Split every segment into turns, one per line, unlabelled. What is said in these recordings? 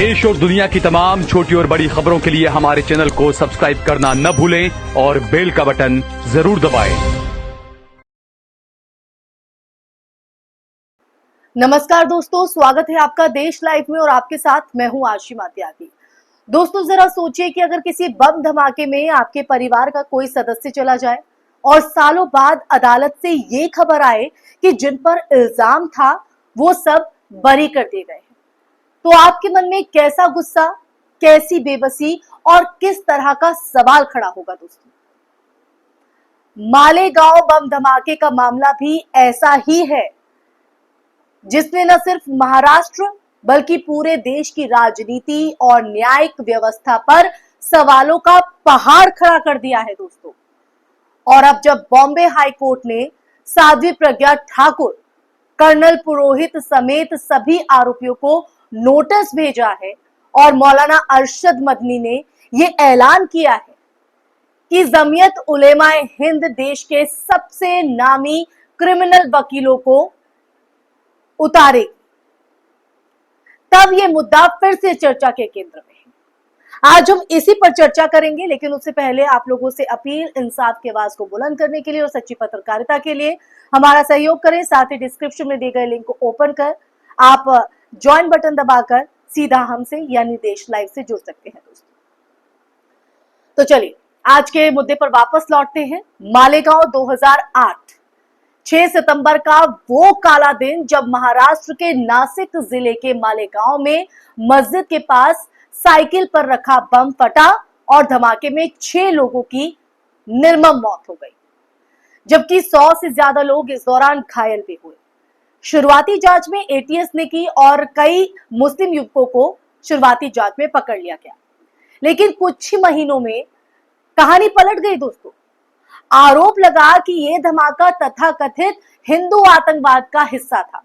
देश और दुनिया की तमाम छोटी और बड़ी खबरों के लिए हमारे चैनल को सब्सक्राइब करना न भूलें और बेल का बटन जरूर दबाएं।
नमस्कार दोस्तों, स्वागत है आपका देश लाइव में और आपके साथ मैं हूं आशिमा त्यागी। दोस्तों, जरा सोचिए कि अगर किसी बम धमाके में आपके परिवार का कोई सदस्य चला जाए और सालों बाद अदालत से ये खबर आए कि जिन पर इल्जाम था वो सब बरी कर दिए गए, तो आपके मन में कैसा गुस्सा, कैसी बेबसी और किस तरह का सवाल खड़ा होगा। दोस्तों, मालेगांव बम धमाके का मामला भी ऐसा ही है, जिसने न सिर्फ महाराष्ट्र बल्कि पूरे देश की राजनीति और न्यायिक व्यवस्था पर सवालों का पहाड़ खड़ा कर दिया है। दोस्तों, और अब जब बॉम्बे हाई कोर्ट ने साध्वी प्रज्ञा ठाकुर, कर्नल पुरोहित समेत सभी आरोपियों को नोटिस भेजा है और मौलाना अरशद मदनी ने यह ऐलान किया है कि जमीयत उलेमाए हिंद देश के सबसे नामी क्रिमिनल वकीलों को उतारेगी, तब यह मुद्दा फिर से चर्चा के केंद्र में है। आज हम इसी पर चर्चा करेंगे, लेकिन उससे पहले आप लोगों से अपील, इंसाफ की आवाज को बुलंद करने के लिए और सच्ची पत्रकारिता के लिए हमारा सहयोग करें। साथ ही डिस्क्रिप्शन में दिए गए लिंक को ओपन कर आप ज्वाइन बटन दबाकर सीधा हमसे यानी देश लाइव से जुड़ सकते हैं। दोस्तों, तो चलिए आज के मुद्दे पर वापस लौटते हैं। मालेगांव 2008, 6 सितंबर का वो काला दिन जब महाराष्ट्र के नासिक जिले के मालेगांव में मस्जिद के पास साइकिल पर रखा बम फटा और धमाके में 6 लोगों की निर्मम मौत हो गई, जबकि 100 से ज्यादा लोग इस दौरान घायल भी हुए। शुरुआती जांच में एटीएस ने की और कई मुस्लिम युवकों को शुरुआती जांच में पकड़ लिया गया, लेकिन कुछ ही महीनों में कहानी पलट गई। दोस्तों, आरोप लगा कि यह धमाका तथाकथित हिंदू आतंकवाद का हिस्सा था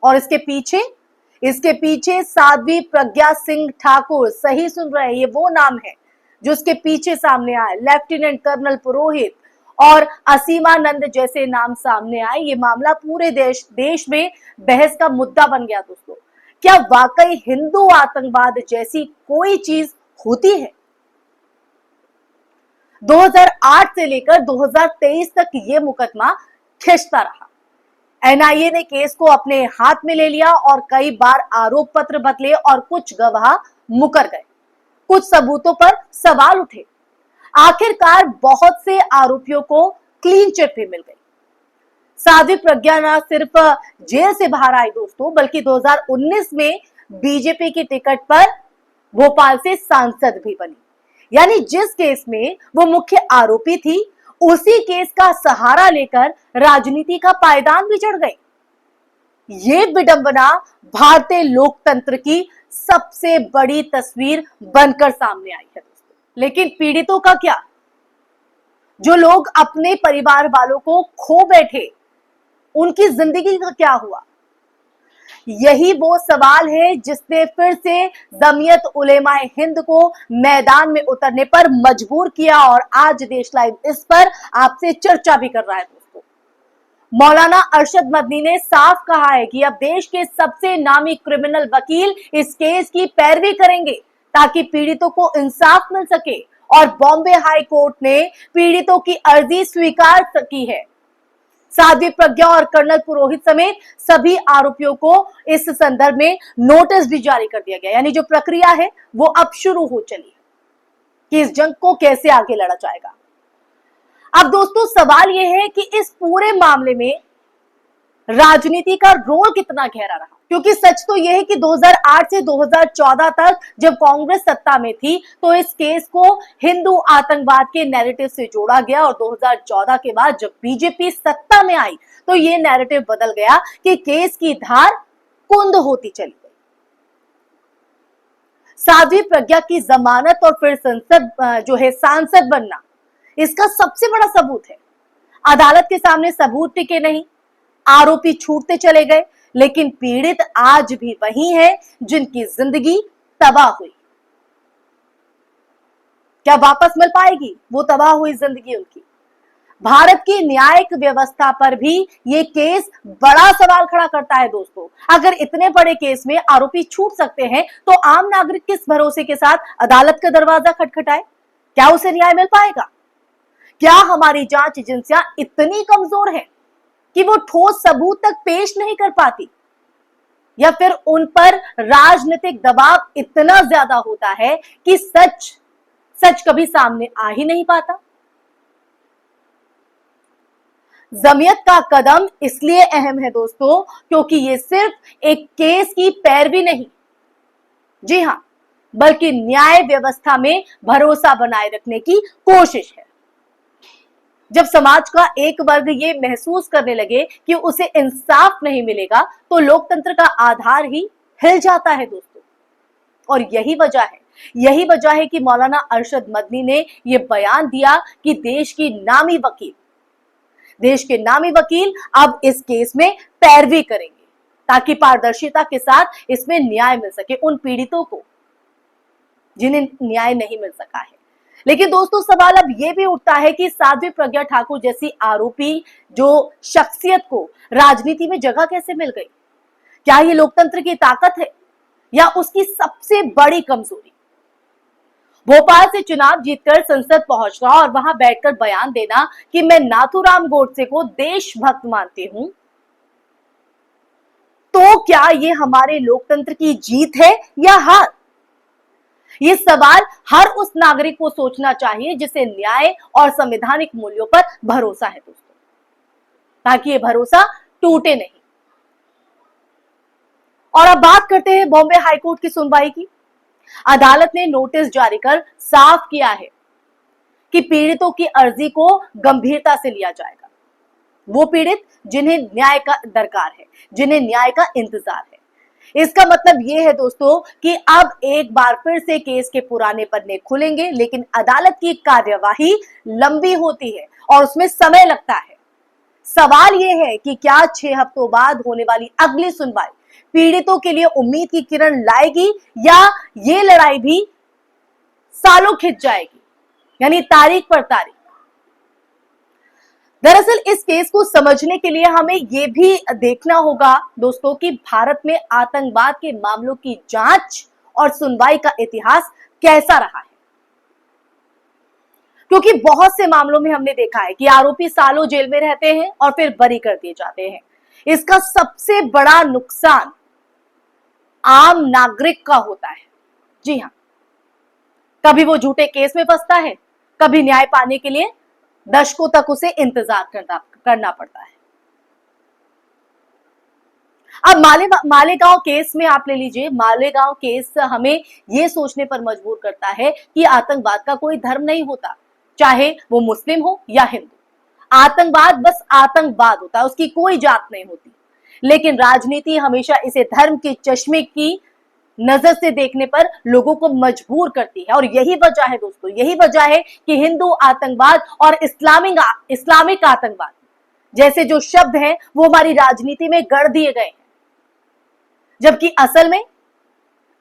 और इसके पीछे साध्वी प्रज्ञा सिंह ठाकुर, सही सुन रहे हैं, ये वो नाम है जो इसके पीछे सामने आए। लेफ्टिनेंट कर्नल पुरोहित और असीमानंद जैसे नाम सामने आए। ये मामला पूरे देश में बहस का मुद्दा बन गया। दोस्तों, क्या वाकई हिंदू आतंकवाद जैसी कोई चीज होती है? 2008 से लेकर 2023 तक ये मुकदमा खिंचता रहा। एनआईए ने केस को अपने हाथ में ले लिया और कई बार आरोप पत्र बदले और कुछ गवाह मुकर गए। कुछ सबूतों पर सवाल उठे। आखिरकार बहुत से आरोपियों को क्लीन चिट भी मिल गई। साध्वी प्रज्ञा न सिर्फ जेल से बाहर आई दोस्तों, बल्कि 2019 में बीजेपी की टिकट पर भोपाल से सांसद भी बनी। यानी जिस केस में वो मुख्य आरोपी थी, उसी केस का सहारा लेकर राजनीति का पायदान भी चढ़ गई। ये विडंबना भारतीय लोकतंत्र की सबसे बड़ी तस्वीर बनकर सामने आई है। दोस्तों, लेकिन पीड़ितों का क्या? जो लोग अपने परिवार वालों को खो बैठे, उनकी जिंदगी का क्या हुआ? यही वो सवाल है जिसने फिर से जमीयत उलेमाए हिंद को मैदान में उतरने पर मजबूर किया और आज देश लाइव इस पर आपसे चर्चा भी कर रहा है। दोस्तों, मौलाना अरशद मदनी ने साफ कहा है कि अब देश के सबसे नामी क्रिमिनल वकील इस केस की पैरवी करेंगे ताकि पीड़ितों को इंसाफ मिल सके, और बॉम्बे हाई कोर्ट ने पीड़ितों की अर्जी स्वीकार की है। साध्वी प्रज्ञा और कर्नल पुरोहित समेत सभी आरोपियों को इस संदर्भ में नोटिस भी जारी कर दिया गया। यानी जो प्रक्रिया है वो अब शुरू हो चली है कि इस जंग को कैसे आगे लड़ा जाएगा। अब दोस्तों, सवाल यह है कि इस पूरे मामले में राजनीति का रोल कितना गहरा रहा, क्योंकि सच तो यह है कि 2008 से 2014 तक जब कांग्रेस सत्ता में थी तो इस केस को हिंदू आतंकवाद के नैरेटिव से जोड़ा गया, और 2014 के बाद जब बीजेपी सत्ता में आई तो यह नैरेटिव बदल गया कि केस की धार कुंद होती चली गई। साध्वी प्रज्ञा की जमानत और फिर सांसद बनना इसका सबसे बड़ा सबूत है। अदालत के सामने सबूत टिके नहीं, आरोपी छूटते चले गए, लेकिन पीड़ित आज भी वही है जिनकी जिंदगी तबाह हुई। क्या वापस मिल पाएगी वो तबाह हुई जिंदगी उनकी? भारत की न्यायिक व्यवस्था पर भी ये केस बड़ा सवाल खड़ा करता है दोस्तों। अगर इतने बड़े केस में आरोपी छूट सकते हैं तो आम नागरिक किस भरोसे के साथ अदालत का दरवाजा खटखटाए? क्या उसे न्याय मिल पाएगा? क्या हमारी जांच एजेंसियां इतनी कमजोर हैं कि वो ठोस सबूत तक पेश नहीं कर पाती, या फिर उन पर राजनीतिक दबाव इतना ज्यादा होता है कि सच कभी सामने आ ही नहीं पाता? जमीयत का कदम इसलिए अहम है दोस्तों क्योंकि ये सिर्फ एक केस की पैरवी नहीं, जी हां, बल्कि न्याय व्यवस्था में भरोसा बनाए रखने की कोशिश है। जब समाज का एक वर्ग ये महसूस करने लगे कि उसे इंसाफ नहीं मिलेगा तो लोकतंत्र का आधार ही हिल जाता है दोस्तों। और यही वजह है कि मौलाना अरशद मदनी ने यह बयान दिया कि देश के नामी वकील अब इस केस में पैरवी करेंगे ताकि पारदर्शिता के साथ इसमें न्याय मिल सके उन पीड़ितों को जिन्हें न्याय नहीं मिल सका है। लेकिन दोस्तों सवाल अब यह भी उठता है कि साध्वी प्रज्ञा ठाकुर जैसी आरोपी जो शख्सियत को राजनीति में जगह कैसे मिल गई? क्या ये लोकतंत्र की ताकत है या उसकी सबसे बड़ी कमजोरी? भोपाल से चुनाव जीतकर संसद पहुंचना और वहां बैठकर बयान देना कि मैं नाथूराम गोडसे को देशभक्त मानती हूं, तो क्या ये हमारे लोकतंत्र की जीत है या हार? ये सवाल हर उस नागरिक को सोचना चाहिए जिसे न्याय और संवैधानिक मूल्यों पर भरोसा है दोस्तों, ताकि ये भरोसा टूटे नहीं। और अब बात करते हैं बॉम्बे हाईकोर्ट की सुनवाई की। अदालत ने नोटिस जारी कर साफ किया है कि पीड़ितों की अर्जी को गंभीरता से लिया जाएगा। वो पीड़ित जिन्हें न्याय का दरकार है, जिन्हें न्याय का इंतजार है। इसका मतलब ये है दोस्तों कि अब एक बार फिर से केस के पुराने पन्ने खुलेंगे, लेकिन अदालत की कार्यवाही लंबी होती है और उसमें समय लगता है। सवाल यह है कि क्या 6 हफ्तों बाद होने वाली अगली सुनवाई पीड़ितों के लिए उम्मीद की किरण लाएगी या ये लड़ाई भी सालों खिंच जाएगी, यानी तारीख पर तारीख। दरअसल इस केस को समझने के लिए हमें यह भी देखना होगा दोस्तों कि भारत में आतंकवाद के मामलों की जांच और सुनवाई का इतिहास कैसा रहा है, क्योंकि बहुत से मामलों में हमने देखा है कि आरोपी सालों जेल में रहते हैं और फिर बरी कर दिए जाते हैं। इसका सबसे बड़ा नुकसान आम नागरिक का होता है। जी हां, कभी वो झूठे केस में फंसता है, कभी न्याय पाने के लिए दशकों तक उसे इंतजार करना पड़ता है। अब मालेगांव केस में आप ले लीजिए। मालेगांव केस हमें यह सोचने पर मजबूर करता है कि आतंकवाद का कोई धर्म नहीं होता, चाहे वो मुस्लिम हो या हिंदू। आतंकवाद बस आतंकवाद होता है, उसकी कोई जात नहीं होती। लेकिन राजनीति हमेशा इसे धर्म के चश्मे की नजर से देखने पर लोगों को मजबूर करती है। और यही वजह है दोस्तों, यही वजह है कि हिंदू आतंकवाद और इस्लामिक आतंकवाद जैसे जो शब्द हैं वो हमारी राजनीति में गढ़ दिए गए हैं, जबकि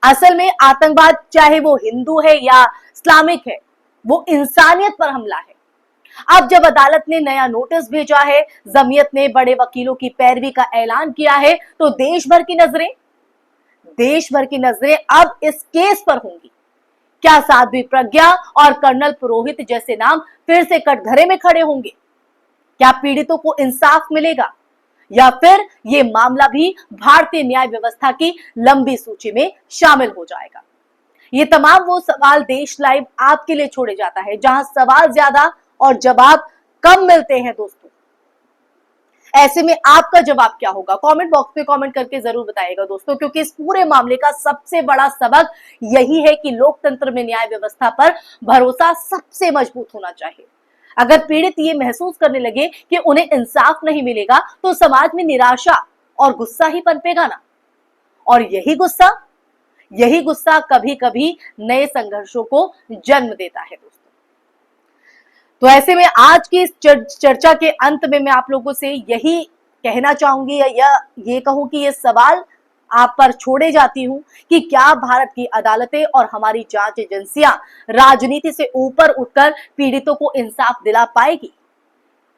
असल में आतंकवाद चाहे वो हिंदू है या इस्लामिक है, वो इंसानियत पर हमला है। अब जब अदालत ने नया नोटिस भेजा है, जमीयत ने बड़े वकीलों की पैरवी का ऐलान किया है, तो देश भर की नजरें अब इस केस पर होंगी। क्या साध्वी प्रज्ञा और कर्नल पुरोहित जैसे नाम फिर से कटघरे में खड़े होंगे? क्या पीड़ितों को इंसाफ मिलेगा या फिर यह मामला भी भारतीय न्याय व्यवस्था की लंबी सूची में शामिल हो जाएगा? ये तमाम वो सवाल देश लाइव आपके लिए छोड़े जाता है, जहां सवाल ज्यादा और जवाब कम मिलते हैं दोस्तों। ऐसे में आपका जवाब क्या होगा? कमेंट बॉक्स में कमेंट करके जरूर बताइएगा दोस्तों, क्योंकि इस पूरे मामले का सबसे बड़ा सबक यही है कि लोकतंत्र में न्याय व्यवस्था पर भरोसा सबसे मजबूत होना चाहिए। अगर पीड़ित ये महसूस करने लगे कि उन्हें इंसाफ नहीं मिलेगा तो समाज में निराशा और गुस्सा ही पनपेगा ना, और यही गुस्सा कभी कभी नए संघर्षों को जन्म देता है दोस्तों। तो ऐसे में आज की इस चर्चा के अंत में मैं आप लोगों से यही कहना चाहूंगी या ये कहूं कि ये सवाल आप पर छोड़े जाती हूं कि क्या भारत की अदालतें और हमारी जांच एजेंसियां राजनीति से ऊपर उठकर पीड़ितों को इंसाफ दिला पाएगी?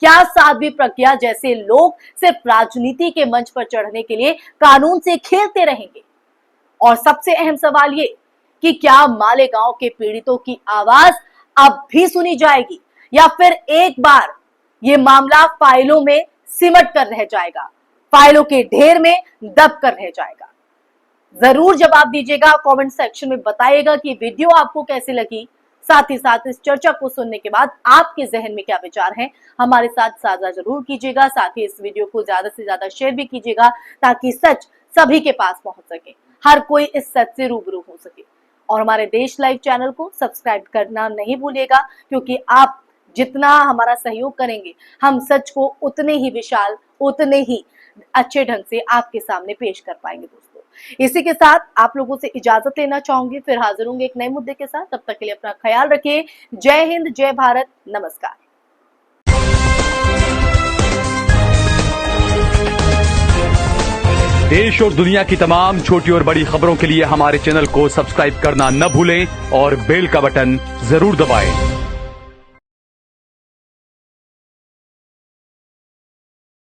क्या साध्वी प्रज्ञा जैसे लोग सिर्फ राजनीति के मंच पर चढ़ने के लिए कानून से खेलते रहेंगे? और सबसे अहम सवाल ये कि क्या मालेगांव के पीड़ितों की आवाज अब भी सुनी जाएगी या फिर एक बार ये मामला फाइलों में सिमट कर रह जाएगा, फाइलों के ढेर में दब कर रह जाएगा? जरूर जवाब दीजिएगा, कमेंट सेक्शन में बताइएगा कि वीडियो आपको कैसी लगी। साथ ही साथ इस चर्चा को सुनने के बाद आपके जहन में क्या विचार हैं, हमारे साथ साझा जरूर कीजिएगा। साथ ही इस वीडियो को ज्यादा से ज्यादा शेयर भी कीजिएगा ताकि सच सभी के पास पहुंच सके, हर कोई इस सच से रूबरू हो सके। और हमारे देश लाइव चैनल को सब्सक्राइब करना नहीं भूलिएगा, क्योंकि आप जितना हमारा सहयोग करेंगे हम सच को उतने ही विशाल, उतने ही अच्छे ढंग से आपके सामने पेश कर पाएंगे। दोस्तों, इसी के साथ आप लोगों से इजाजत लेना चाहूंगी, फिर हाजिर होंगे एक नए मुद्दे के साथ। तब तक के लिए अपना ख्याल रखिए। जय हिंद, जय भारत, नमस्कार।
देश और दुनिया की तमाम छोटी और बड़ी खबरों के लिए हमारे चैनल को सब्सक्राइब करना न भूलें और बेल का बटन जरूर दबाएं।